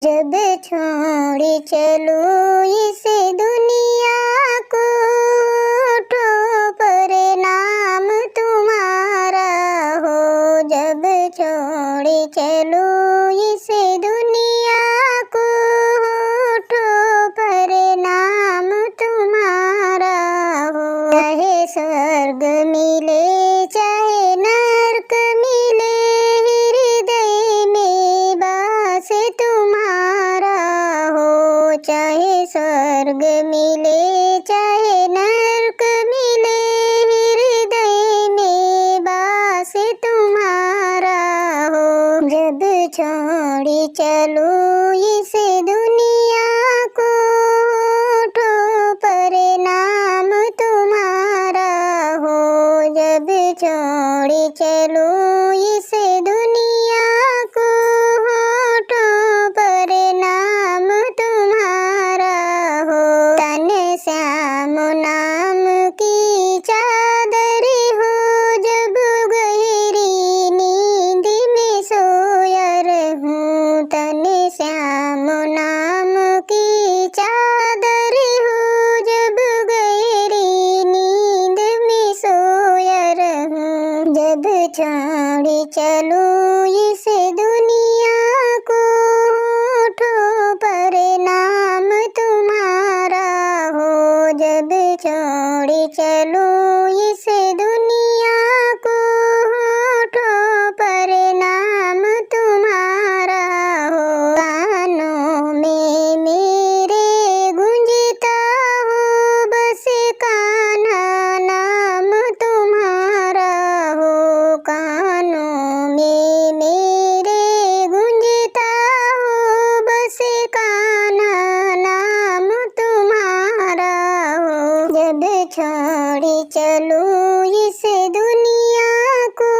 जब छोड़ चलूं इस दुनिया को, पर नाम तुम्हारा हो। जब छोड़ चलूं इस दुनिया को, पर नाम तुम्हारा हो। चाहे स्वर्ग मिले चाहे नर्क मिले, हृदय में बास तुम्हारा हो। चाहे स्वर्ग मिले चाहे नर्क मिले, हृदय में बास तुम्हारा हो। जब छोड़ चलूं इस दुनिया को, पर नाम तुम्हारा हो। जब छोड़ चलूं इस दुनिया को, पर नाम तुम्हारा हो। तन श्याम नाम की चादर हो, जब गहरी नींद में सोया रहूं। तन श्याम नाम की चादर हो, जब गहरी नींद में सोया रहूं। जब छोड़ चलूं इस दुनिया को, पर नाम तुम्हारा हो। जब छोड़ चलूं इस दुनिया को, पर नाम तुम्हारा हो। कानों में मेरे गूंजता हो, बस कान्हा नाम तुम्हारा हो। कानों में मेरे गूंजता हो, बस कान्हा नाम तुम्हारा हो। जब छोड़ चलूं इस दुनिया को,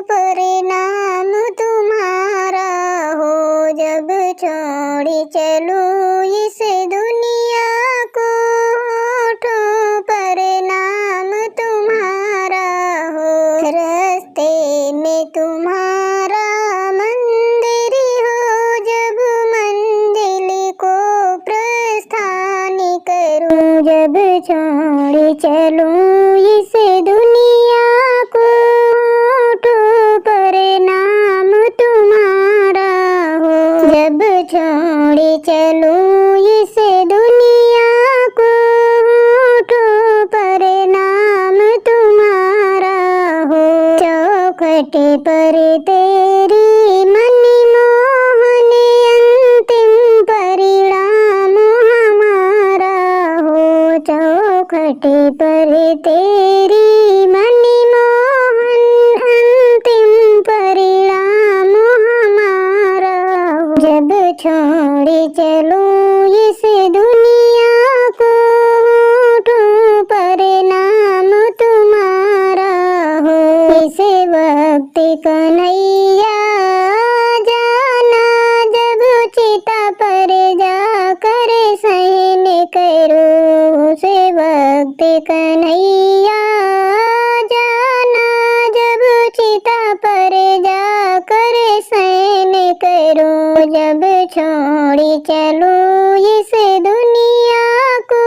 पर नाम तुम्हारा हो। जब छोड़ चलूं इस दुनिया को, पर नाम तुम्हारा हो। रास्ते में तुम्हारा मंदिर हो, जब मंजिल को प्रस्थान करूं। जब छोड़ चलूं इस दुनिया को, पर नाम तुम्हारा हो। जब छोड़ चलूं इस दुनिया को, पर नाम तुम्हारा हो। चौखट पर तेरी मनमोहन, अंतिम परिणाम हमारा हो। चौखट पर तेरी मनमोहन, अंतिम परिणाम हमारा हो। जब छोड़ चलूं इस दुनिया को, पर नाम तुम्हारा हो। इस वक्त कन्हैया जाना, जब चिता पर जाकर सहन करूं। उस वक्त कन्हैया जाना, जब चिता पर जाकर सहन करूं। जब छोड़ चलूं इस दुनिया को,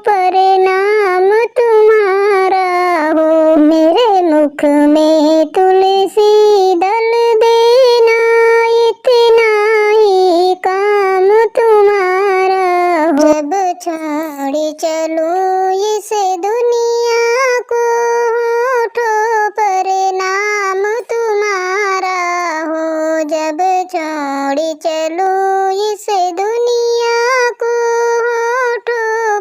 पर नाम तुम्हारा हो। मेरे मुख में तुलसी दल देना, इतना ही काम तुम्हारा हो। जब छोड़ चलूं इस दुनिया को, पर नाम तुम्हारा हो। जब छोड़ चलूं इस दुनिया को,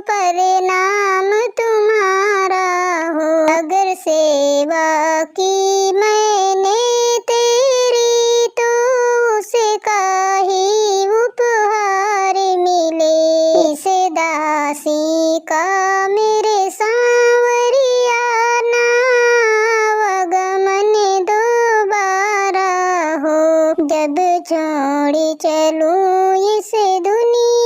पर नाम तुम्हारा हो। अगर सेवा की मैंने तेरी, तो उसका ही उपहार मिले। इस दासी का मेरे सांवरिया नावगमन दोबारा हो। जब छोड़ चलूं इस दुनिया